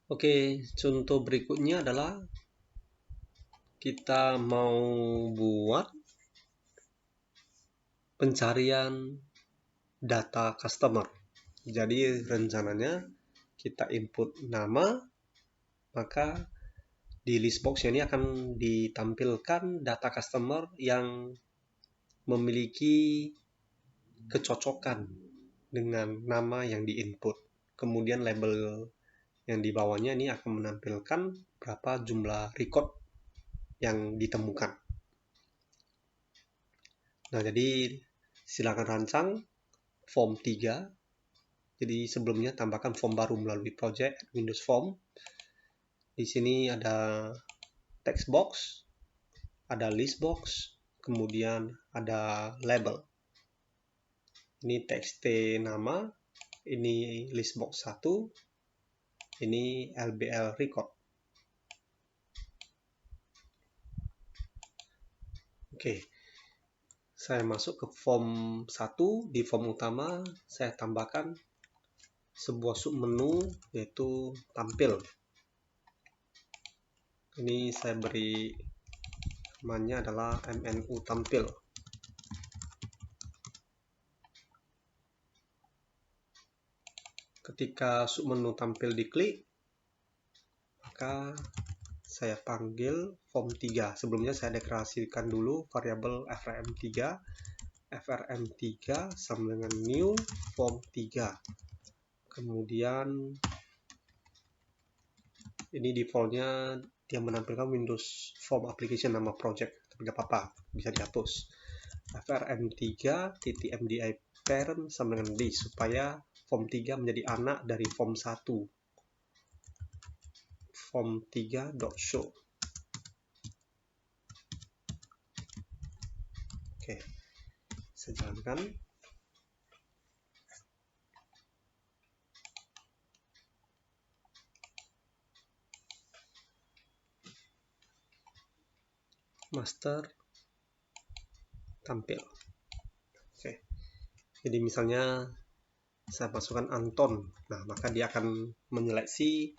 Oke, contoh berikutnya adalah kita mau buat pencarian data customer. Jadi rencananya kita input nama, maka di list box ini akan ditampilkan data customer yang memiliki kecocokan dengan nama yang diinput. Kemudian label yang di bawahnya ini akan menampilkan berapa jumlah record yang ditemukan. Nah, jadi silakan rancang form 3. Jadi sebelumnya tambahkan form baru melalui project Windows Form. Di sini ada text box, ada list box, kemudian ada label. Ini txt nama, ini list box 1, ini LBL record. Oke, saya masuk ke form 1. Di form utama saya tambahkan sebuah submenu yaitu tampil. Ini saya beri namanya adalah mnu tampil. Ketika submenu tampil diklik, maka saya panggil form 3. Sebelumnya saya deklarasikan dulu variabel frm3 sama dengan new form 3. Kemudian ini defaultnya dia menampilkan Windows Form Application nama project, tapi nggak apa-apa, bisa dihapus. frm3.mdi parent sama dengan list supaya form 3 menjadi anak dari form 1. Form 3.show. Oke, saya jalankan. Master tampil. Oke, jadi misalnya saya masukkan Anton, nah maka dia akan menyeleksi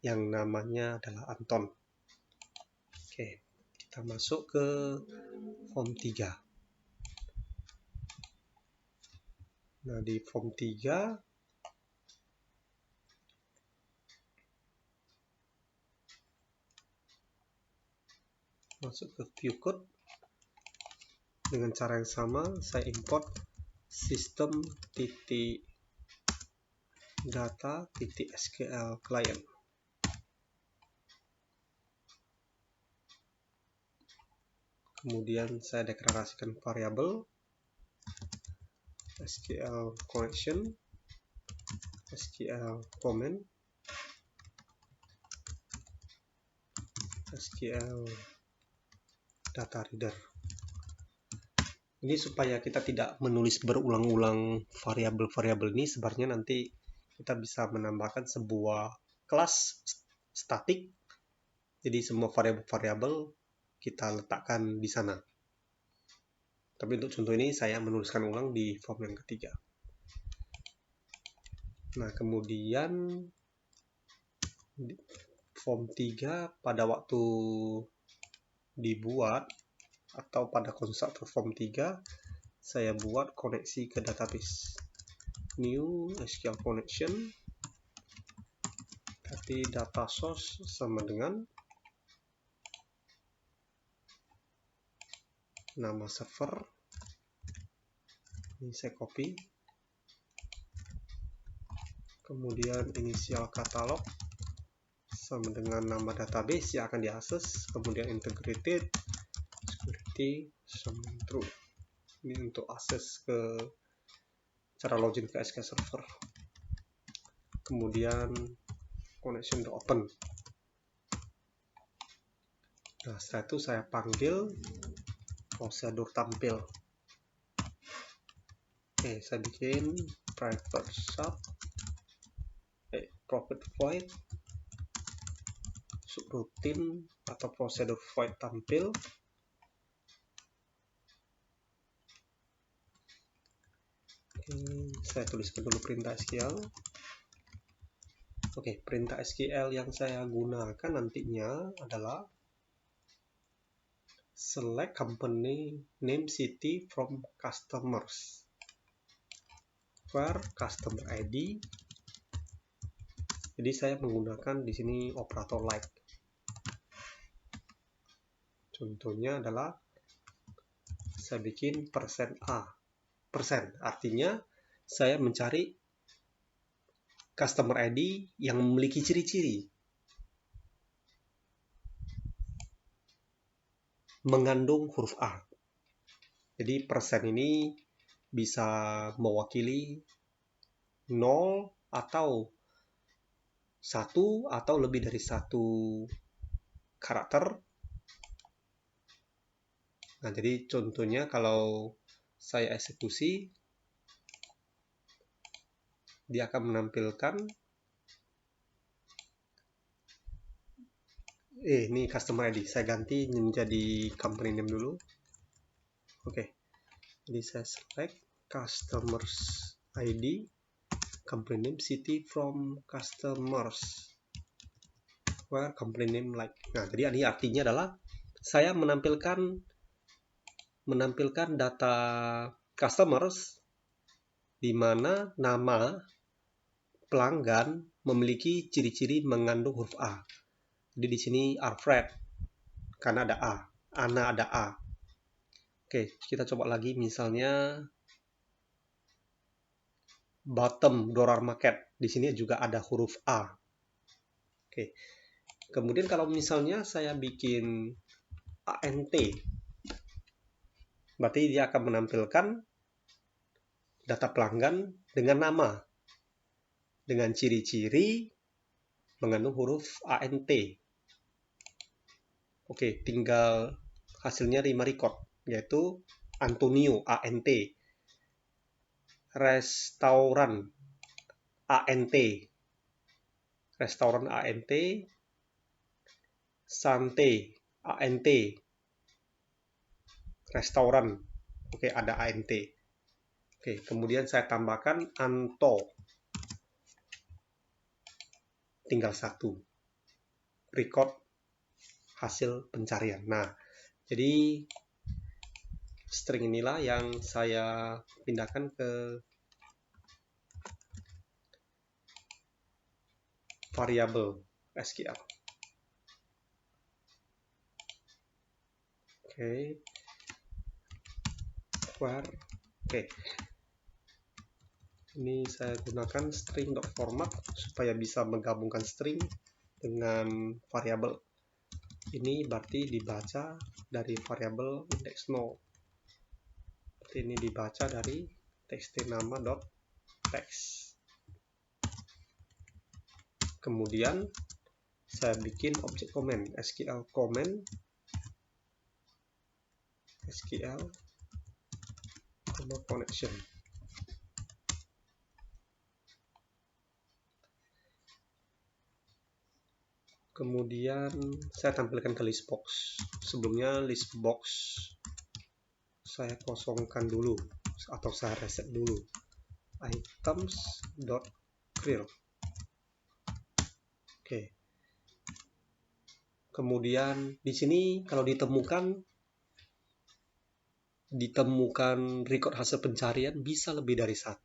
yang namanya adalah Anton. Oke, kita masuk ke form 3. Nah, di form 3 masuk ke view code. Dengan cara yang sama, saya import system.data.sql client. Kemudian saya deklarasikan variabel SQL connection, SQL comment, SQL data reader. Ini supaya kita tidak menulis berulang-ulang variabel-variabel ini, sebenarnya nanti kita bisa menambahkan sebuah kelas statik. Jadi semua variabel-variabel kita letakkan di sana. Tapi untuk contoh ini saya menuliskan ulang di form yang ketiga. Nah, kemudian form 3 pada waktu dibuat atau pada konstruktor form 3 saya buat koneksi ke database. New SQL connection, tapi data source sama dengan nama server. Ini saya copy. Kemudian inisial katalog sama dengan nama database yang akan diakses. Kemudian integrated security sama true. Ini untuk akses ke cara login ke SQL Server. Kemudian connection to open. Nah, setelah itu saya panggil prosedur tampil. Oke, saya bikin private sub profit void subroutine atau prosedur void tampil. Saya tuliskan dulu perintah SQL. Oke, perintah SQL yang saya gunakan nantinya adalah select company name city from customers where customer ID. Jadi saya menggunakan di sini operator like. Contohnya adalah saya bikin %A. Persen artinya saya mencari customer ID yang memiliki ciri-ciri mengandung huruf A. Jadi persen ini bisa mewakili 0 atau 1 atau lebih dari 1 karakter. Nah, jadi contohnya kalau saya eksekusi, dia akan menampilkan ini customer ID. Saya ganti menjadi company name dulu. Oke. Jadi saya select customers ID, company name city from customers where company name like. Nah, jadi ini artinya adalah saya menampilkan data customers di mana nama pelanggan memiliki ciri-ciri mengandung huruf A. Jadi di sini Alfred karena ada A, Anna ada A. Oke, kita coba lagi misalnya bottom Dorar Market. Di sini juga ada huruf A. Oke. Kemudian kalau misalnya saya bikin ANT, berarti dia akan menampilkan data pelanggan dengan nama, dengan ciri-ciri mengandung huruf ANT. Oke, tinggal hasilnya 5 record, yaitu Antonio ANT, restoran ANT, Sante ANT, restoran. Oke, ada ANT. Oke, kemudian saya tambahkan Anto, tinggal 1 record hasil pencarian. Nah, jadi string inilah yang saya pindahkan ke variabel SQL. Oke. Where. Oke. Ini saya gunakan string.format supaya bisa menggabungkan string dengan variabel. Ini berarti dibaca dari variabel index 0. Berarti ini dibaca dari txt nama.text. Kemudian saya bikin objek comment, SQL comment, SQL connection. Kemudian saya tampilkan ke list box. Sebelumnya list box saya kosongkan dulu atau saya reset dulu. Items.clear. Oke. Kemudian di sini kalau ditemukan record hasil pencarian bisa lebih dari 1.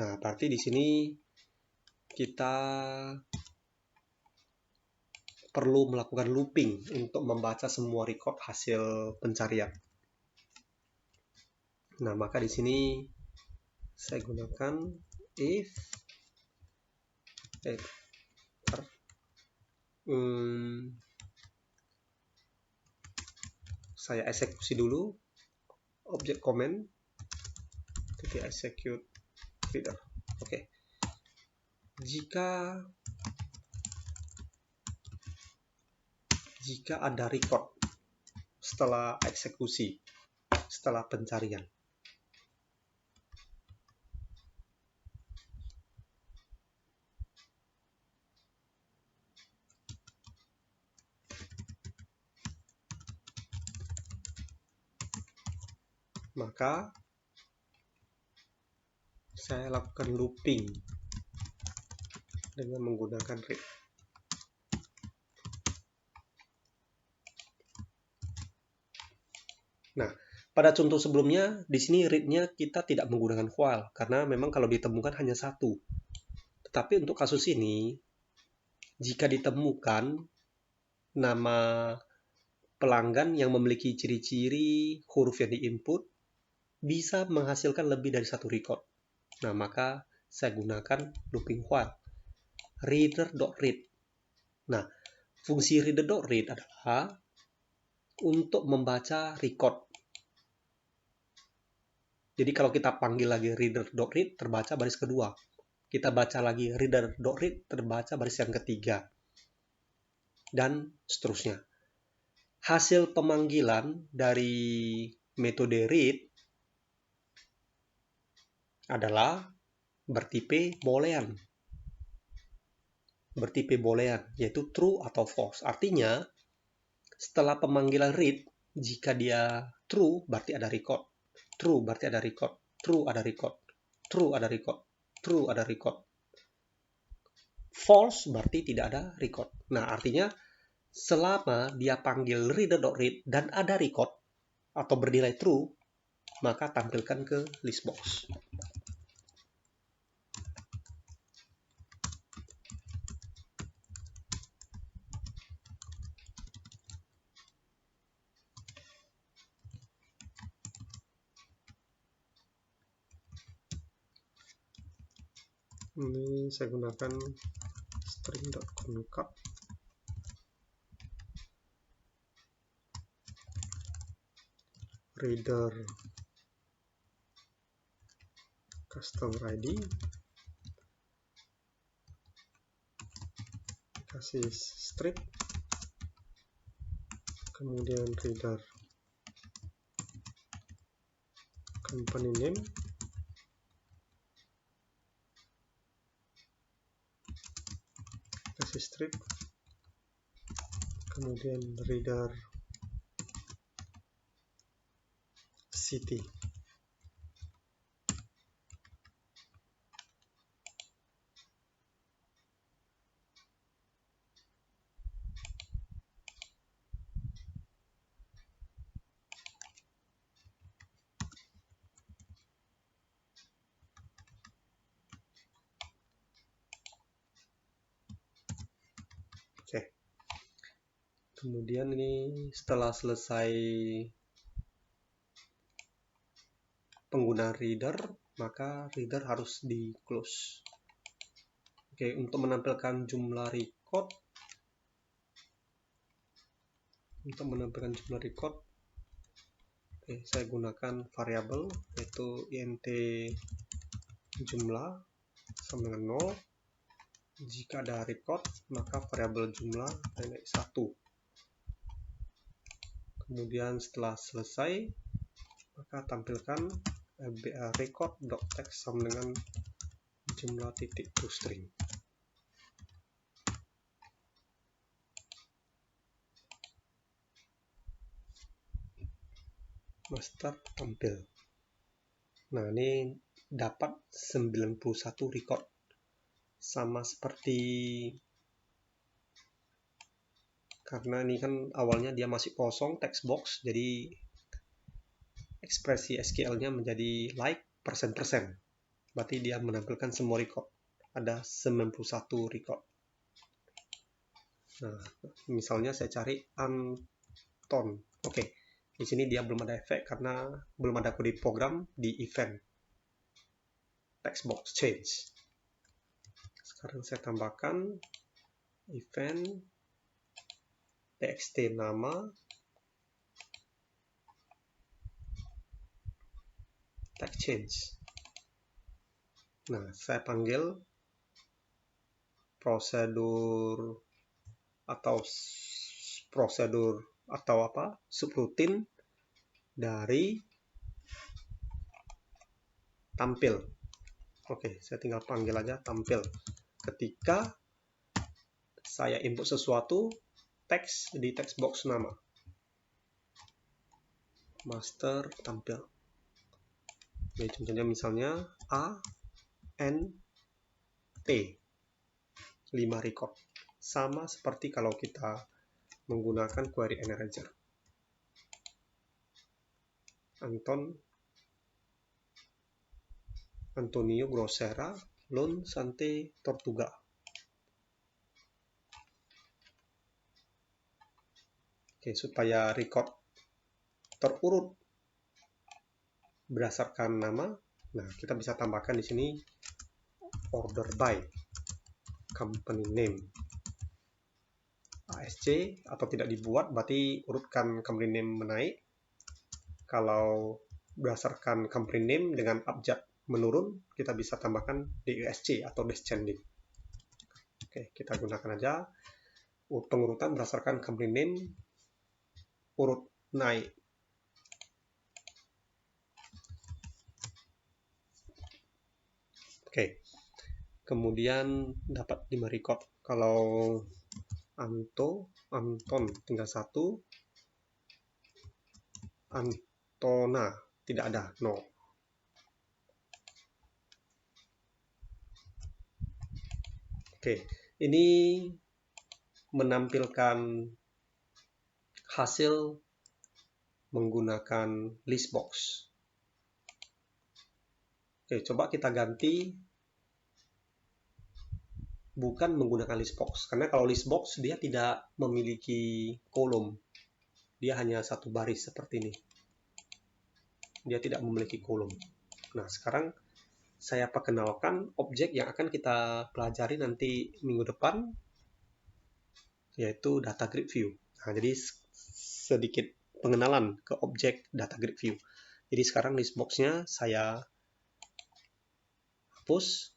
Nah, berarti di sini kita perlu melakukan looping untuk membaca semua record hasil pencarian. Nah, maka di sini saya gunakan if saya eksekusi dulu objek comment ketika execute reader. Oke. Jika ada record setelah eksekusi, setelah pencarian, maka saya lakukan looping dengan menggunakan read. Nah, pada contoh sebelumnya, di sini read-nya kita tidak menggunakan while, karena memang kalau ditemukan hanya satu. Tetapi untuk kasus ini, jika ditemukan nama pelanggan yang memiliki ciri-ciri huruf yang diinput, bisa menghasilkan lebih dari satu record. Nah, maka saya gunakan looping while. Reader.read. Nah, fungsi reader.read adalah untuk membaca record. Jadi kalau kita panggil lagi reader.read, terbaca baris kedua. Kita baca lagi reader.read, terbaca baris yang ketiga. Dan seterusnya. Hasil pemanggilan dari metode read adalah bertipe boolean. Bertipe boolean, yaitu true atau false. Artinya, setelah pemanggilan read, jika dia true, berarti ada record. True berarti ada record. True ada record. True ada record. True ada record. False berarti tidak ada record. Nah, artinya selama dia panggil reader.read dan ada record atau bernilai true, maka tampilkan ke list box. Ini saya gunakan string.concat reader customer ID, kasih strip, kemudian reader company name, kasih strip, kemudian reader city. Oke. Kemudian ini setelah selesai penggunaan reader, maka reader harus di close. Oke, untuk menampilkan jumlah record, oke, saya gunakan variabel yaitu int jumlah sama dengan 0. Jika ada record, maka variabel jumlah naik 1. Kemudian setelah selesai, maka tampilkan record.text sama dengan jumlah titik toString. Master tampil. Nah, ini dapat 91 record. Sama seperti, karena ini kan awalnya dia masih kosong text box, jadi ekspresi SQL-nya menjadi like persen-persen. Berarti dia menampilkan semua record. Ada 91 record. Nah, misalnya saya cari Anton. Oke, di sini dia belum ada efek karena belum ada kode program di event text box change. Sekarang saya tambahkan event txt nama text change. Nah, saya panggil prosedur atau subroutine dari tampil. Oke, saya tinggal panggil aja tampil. Ketika saya input sesuatu, teks di text box nama. Master tampil. Jadi contohnya misalnya A, N, T. 5 record. Sama seperti kalau kita menggunakan query analyzer. Antonio Grosera, Lon Sante Tortuga. Oke, supaya record terurut berdasarkan nama, nah kita bisa tambahkan di sini order by company name. ASC atau tidak dibuat berarti urutkan company name menaik. Kalau berdasarkan company name dengan abjad menurun, kita bisa tambahkan DESC atau descending. Oke, kita gunakan aja pengurutan berdasarkan company name urut naik. Oke, kemudian dapat 5 record. Kalau Anton tinggal 1, Antona tidak ada, no. Oke, ini menampilkan hasil menggunakan list box. Oke, coba kita ganti bukan menggunakan list box, karena kalau list box dia tidak memiliki kolom, dia hanya satu baris seperti ini, dia tidak memiliki kolom. Nah, sekarang saya perkenalkan objek yang akan kita pelajari nanti minggu depan, yaitu data grid view. Nah, jadi sedikit pengenalan ke objek data grid view. Jadi sekarang list box-nya saya hapus,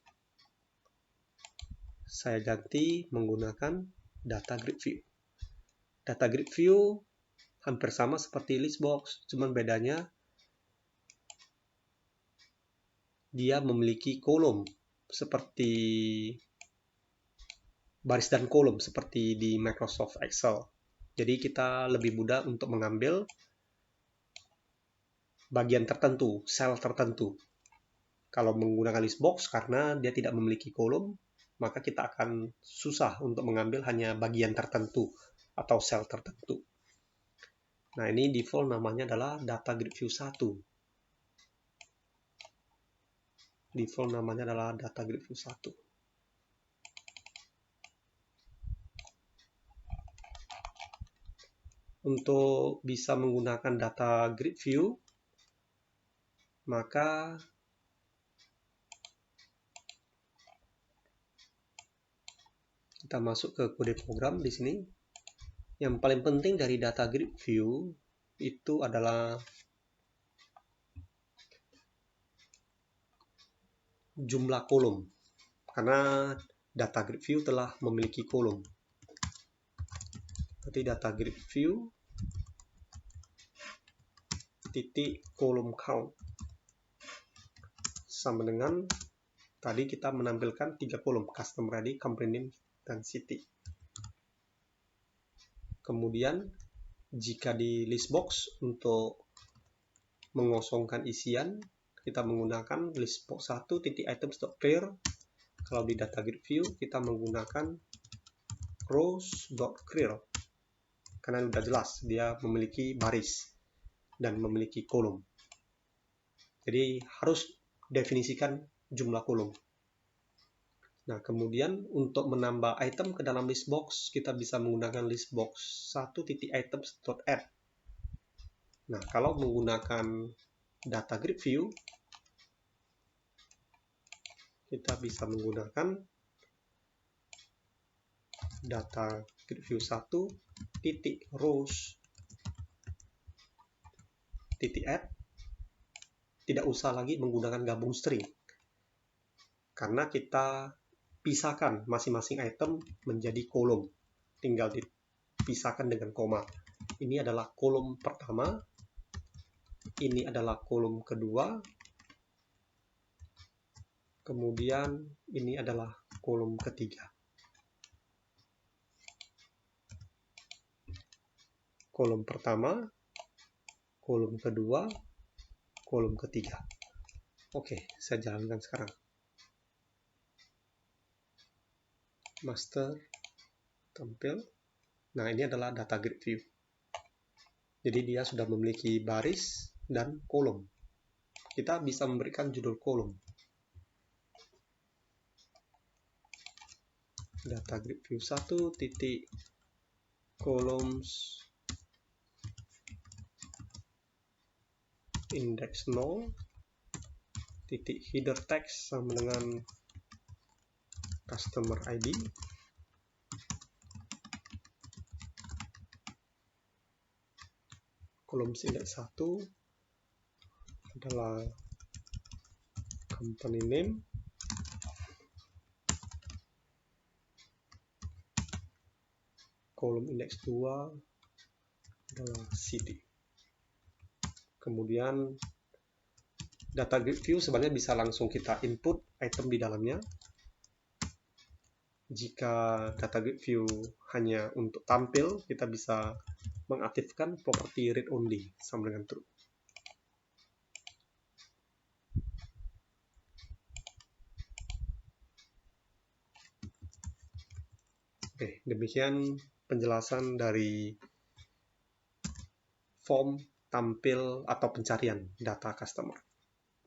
saya ganti menggunakan data grid view. Data grid view hampir sama seperti list box, cuman bedanya dia memiliki kolom seperti baris dan kolom seperti di Microsoft Excel. Jadi kita lebih mudah untuk mengambil bagian tertentu, sel tertentu. Kalau menggunakan list box, karena dia tidak memiliki kolom, maka kita akan susah untuk mengambil hanya bagian tertentu atau sel tertentu. Nah, ini default namanya adalah data grid view 1. Default namanya adalah data grid view 1. Untuk bisa menggunakan data grid view, maka kita masuk ke kode program di sini. Yang paling penting dari data grid view itu adalah jumlah kolom, karena data grid view telah memiliki kolom. Berarti data grid view titik kolom count sama dengan tadi kita menampilkan 3 kolom, customer ID, company name, dan city. Kemudian jika di list box untuk mengosongkan isian, kita menggunakan list box 1.items.clear. Kalau di data grid view kita menggunakan rows.clear, karena sudah jelas dia memiliki baris dan memiliki kolom. Jadi harus definisikan jumlah kolom. Nah, kemudian untuk menambah item ke dalam list box, kita bisa menggunakan list box 1.items.add. Nah, kalau menggunakan data grid view, kita bisa menggunakan data grid view 1.rows.add. Tidak usah lagi menggunakan gabung string, karena kita pisahkan masing-masing item menjadi kolom, tinggal dipisahkan dengan koma. Ini adalah kolom pertama, ini adalah kolom kedua, kemudian ini adalah kolom ketiga. Kolom pertama, kolom kedua, kolom ketiga. Oke, saya jalankan sekarang. master, tampil. Nah, ini adalah data grid view. Jadi dia sudah memiliki baris dan kolom. Kita bisa memberikan judul kolom. Data grid view 1 titik columns index 0 titik header text sama dengan customer ID, kolom index 1 adalah company name, kolom index 2 adalah city. Kemudian data grid view sebenarnya bisa langsung kita input item di dalamnya. Jika data grid view hanya untuk tampil, kita bisa mengaktifkan properti read only sama dengan true. Oke, demikian penjelasan dari form tampil atau pencarian data customer.